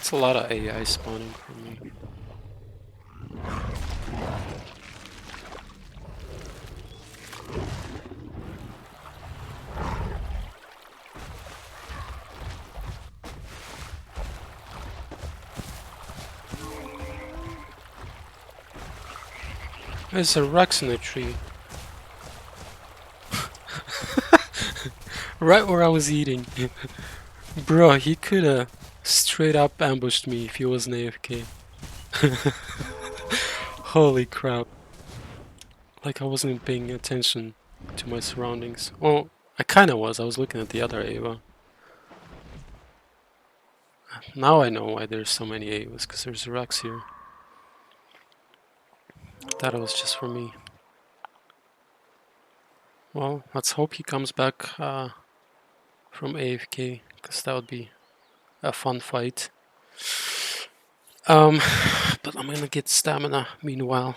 It's a lot of AI spawning for me. There's a Rex in a tree. Right where I was eating. Bro, he coulda straight up ambushed me if he wasn't AFK. Holy crap. Like I wasn't even paying attention to my surroundings. Well, I kinda was. I was looking at the other Ava. Now I know why there's so many Avas, because there's a Rex here. I thought it was just for me. Well, let's hope he comes back from AFK, because that would be a fun fight. But I'm gonna get stamina meanwhile.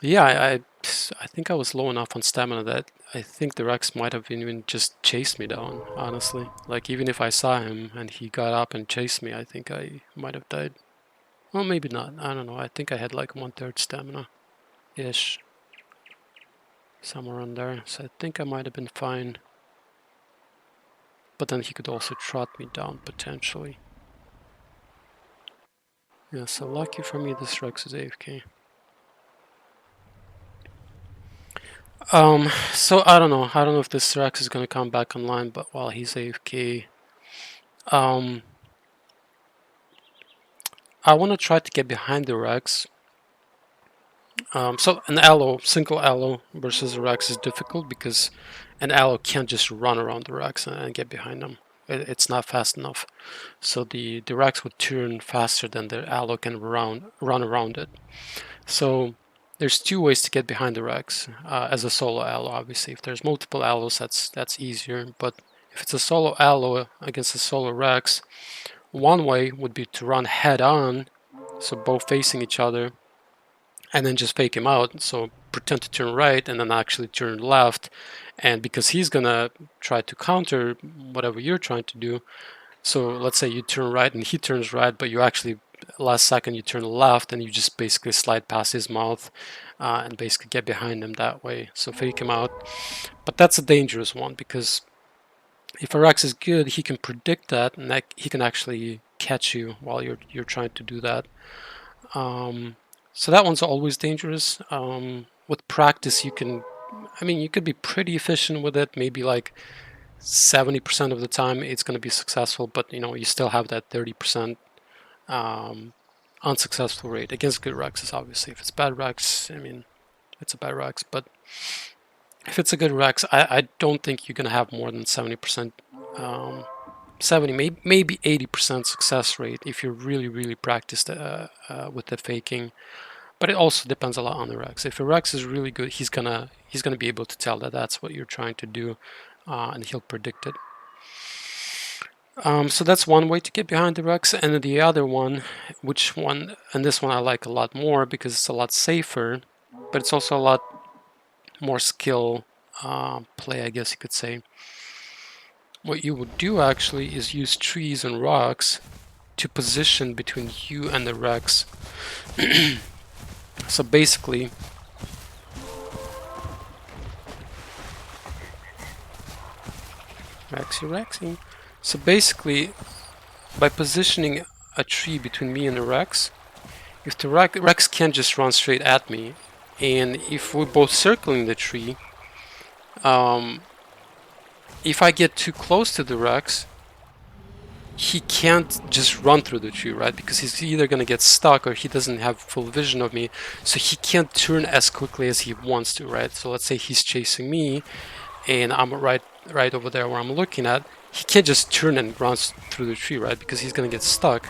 Yeah, I think I was low enough on stamina that I think the Rex might have even just chased me down, honestly. Like, even if I saw him and he got up and chased me, I think I might have died. Well, maybe not. I don't know. I think I had like 1/3 stamina-ish. Somewhere around there. So I think I might have been fine. But then he could also trot me down, potentially. Yeah, so lucky for me, this Rex is AFK. So I don't know. I don't know if this Rex is gonna come back online, but while he's AFK, I want to try to get behind the Rex. So an allo, single allo versus a Rex is difficult because an allo can't just run around the Rex and get behind them. It's not fast enough. So the Rex would turn faster than the allo can run around it. So there's two ways to get behind the Rex as a solo allo. Obviously, if there's multiple allos, that's easier. But if it's a solo allo against a solo Rex, one way would be to run head on, so both facing each other, and then just fake him out. So pretend to turn right and then actually turn left. And because he's gonna try to counter whatever you're trying to do, so let's say you turn right and he turns right, but you actually last second you turn left and you just basically slide past his mouth and basically get behind him that way. So fake him out. But that's a dangerous one because if a Rex is good, he can predict that and he can actually catch you while you're trying to do that. So that one's always dangerous. With practice, you could be pretty efficient with it. Maybe like 70% of the time it's going to be successful, but you still have that 30% unsuccessful rate against good Rexes. Obviously, if it's bad Rex, it's a bad Rex. But if it's a good Rex, I don't think you're going to have more than 70%. 70, maybe 80% success rate if you're really practiced with the faking. But it also depends a lot on the Rex. If a Rex is really good, he's gonna be able to tell that that's what you're trying to do, and he'll predict it. So that's one way to get behind the Rex, and the other one, and this one I like a lot more because it's a lot safer, but it's also a lot more skill play, I guess you could say. What you would do actually is use trees and rocks to position between you and the Rex. So basically, Rexy. So basically, by positioning a tree between me and the Rex, if the Rex can't just run straight at me, and if we're both circling the tree, if I get too close to the Rex, he can't just run through the tree, right? Because he's either going to get stuck or he doesn't have full vision of me, so he can't turn as quickly as he wants to, right? So let's say he's chasing me, and I'm right over there where I'm looking at. He can't just turn and run through the tree, right? Because he's going to get stuck.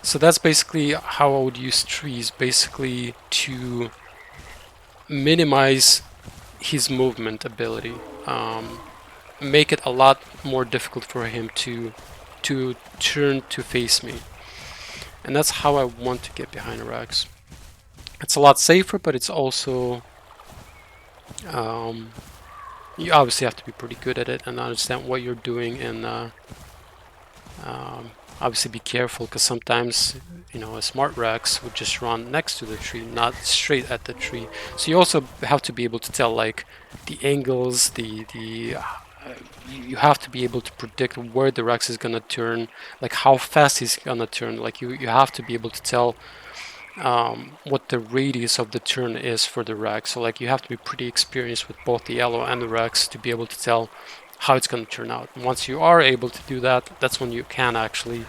So that's basically how I would use trees, basically to minimize his movement ability, make it a lot more difficult for him to turn to face me. And that's how I want to get behind a Rex. It's a lot safer, but it's also you obviously have to be pretty good at it and understand what you're doing and Obviously be careful, because sometimes, you know, a smart Rex would just run next to the tree, not straight at the tree. So you also have to be able to tell, like, the angles, you have to be able to predict where the Rex is gonna turn, like how fast he's gonna turn. Like you have to be able to tell what the radius of the turn is for the Rex. So like you have to be pretty experienced with both the Yellow and the Rex to be able to tell how it's going to turn out. And once you are able to do that, that's when you can actually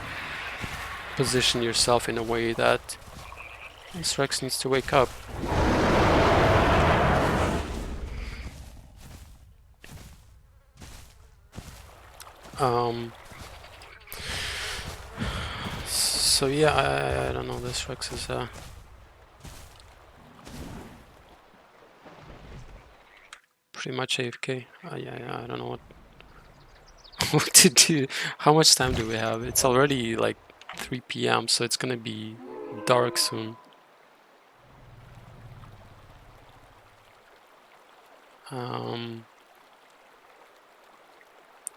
position yourself in a way that this Rex needs to wake up. So yeah, I don't know, this Rex is pretty much AFK. Yeah, I don't know what what to do. How much time do we have? It's already like 3 p.m, so it's gonna be dark soon.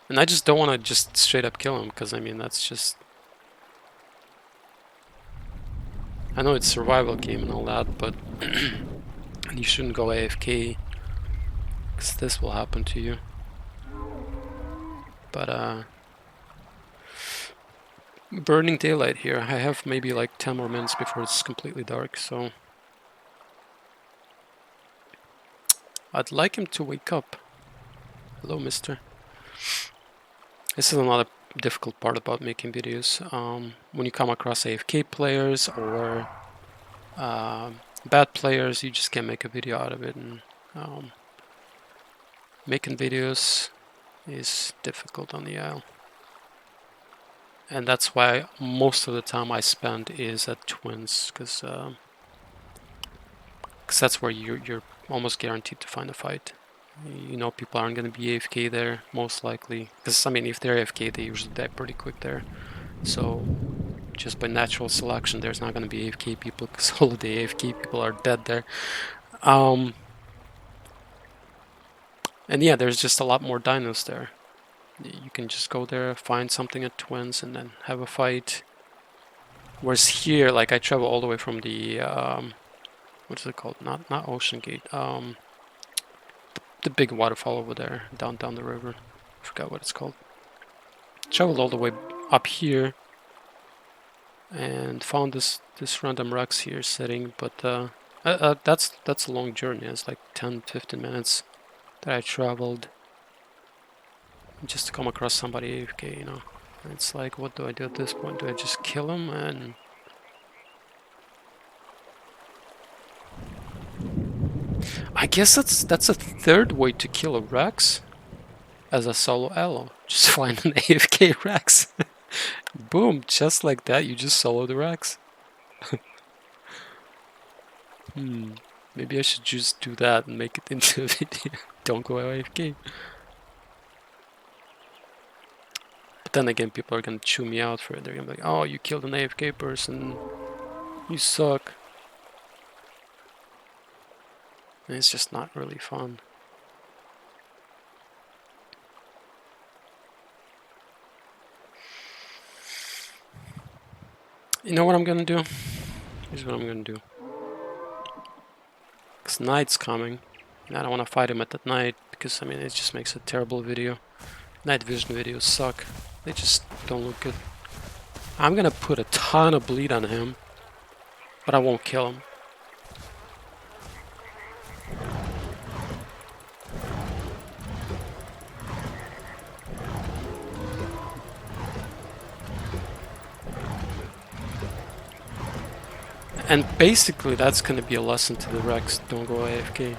And I just don't want to just straight up kill him, because I mean, that's just... I know it's a survival game and all that, but you shouldn't go AFK, because this will happen to you. But burning daylight here. I have maybe like 10 more minutes before it's completely dark, so I'd like him to wake up. Hello, mister. This is another difficult part about making videos. When you come across AFK players or bad players, you just can't make a video out of it. And making videos is difficult on the Isle. And that's why most of the time I spend is at Twins, because that's where you're almost guaranteed to find a fight. You know, people aren't going to be AFK there, most likely. Because, I mean, if they're AFK, they usually die pretty quick there. So, just by natural selection, there's not going to be AFK people, because all of the AFK people are dead there. And yeah, there's just a lot more dinos there. You can just go there, find something at Twins, and then have a fight. Whereas here, like, I travel all the way from the, what is it called? Not Ocean Gate. The big waterfall over there, down the river. I forgot what it's called. Traveled all the way up here and found this random Rex here sitting, but that's a long journey. It's like 10-15 minutes that I traveled just to come across somebody AFK, you know. It's like, what do I do at this point? Do I just kill him? And I guess that's a third way to kill a Rex as a solo elo. Just find an AFK Rex. Boom, just like that, you just solo the Rex. Maybe I should just do that and make it into a video. Don't go AFK. But then again, people are gonna chew me out for it. They're gonna be like, oh, you killed an AFK person. You suck. And it's just not really fun. You know what I'm gonna do? Here's what I'm gonna do. Because night's coming. And I don't want to fight him at that night, because I mean, it just makes a terrible video. Night vision videos suck. They just don't look good. I'm gonna put a ton of bleed on him, but I won't kill him. And basically that's gonna be a lesson to the Rex, don't go AFK.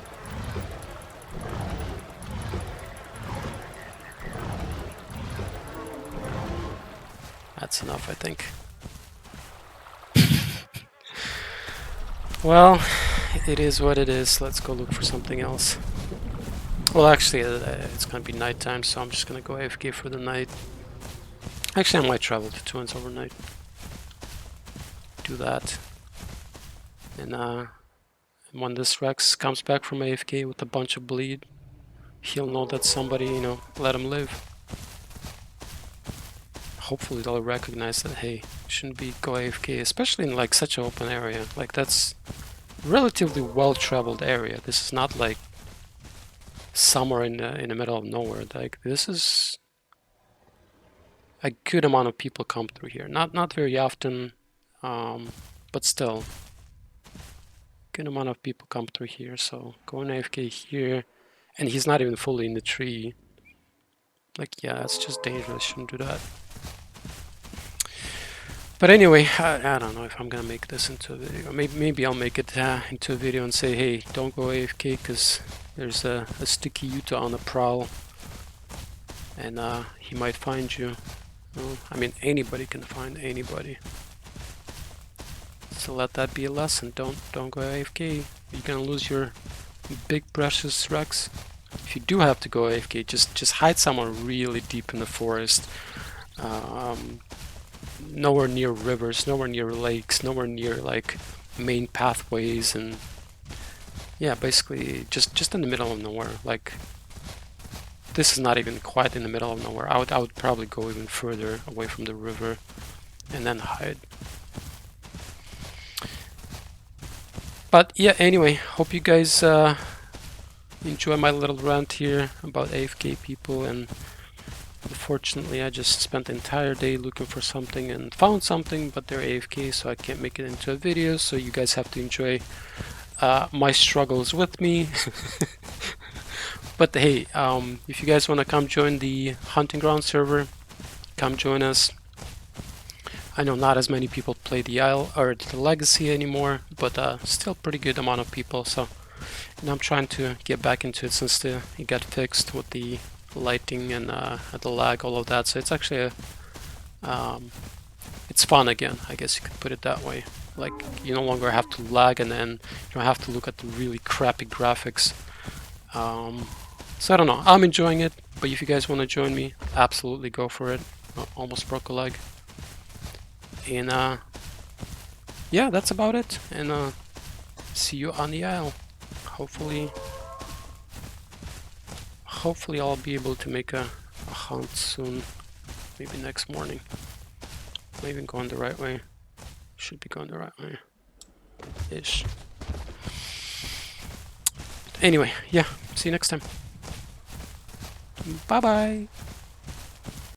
That's enough, I think. Well, it is what it is. Let's go look for something else. Well, actually, it's gonna be nighttime, so I'm just gonna go AFK for the night. Actually, I might travel to Twins overnight. Do that. And when this Rex comes back from AFK with a bunch of bleed, he'll know that somebody, you know, let him live. hopefully they'll recognize that, hey, shouldn't be go AFK, especially in like such an open area. Like that's relatively well-traveled area. This is not like somewhere in the middle of nowhere. Like this is a good amount of people come through here. Not very often, but still, good amount of people come through here. So going AFK here, and he's not even fully in the tree. Like, yeah, that's just dangerous. Shouldn't do that. But anyway, I don't know if I'm gonna make this into a video. Maybe I'll make it into a video and say, hey, don't go AFK because there's a Stinky Utah on the prowl, and he might find you. Well, I mean, anybody can find anybody. So let that be a lesson. Don't go AFK. You're gonna lose your big precious Rex. If you do have to go AFK, just hide somewhere really deep in the forest. Nowhere near rivers, nowhere near lakes, nowhere near like main pathways, and yeah, basically just in the middle of nowhere. Like this is not even quite in the middle of nowhere. I would probably go even further away from the river and then hide. But yeah, anyway, hope you guys enjoy my little rant here about AFK people. And unfortunately, I just spent the entire day looking for something and found something, but they're AFK, so I can't make it into a video. So you guys have to enjoy my struggles with me. But hey, if you guys want to come join the Hunting Ground server, come join us. I know not as many people play the Isle or the Legacy anymore, but still pretty good amount of people. So, and I'm trying to get back into it since it got fixed with the lighting and the lag, all of that. So it's actually it's fun again, I guess you could put it that way. Like you no longer have to lag, and then you don't have to look at the really crappy graphics. So I don't know, I'm enjoying it, but if you guys want to join me, absolutely go for it. Almost broke a leg. And yeah, that's about it, and see you on the Isle. Hopefully I'll be able to make a hunt soon, maybe next morning. I'm even going the right way. Should be going the right way ish. Anyway, yeah, see you next time. Bye bye.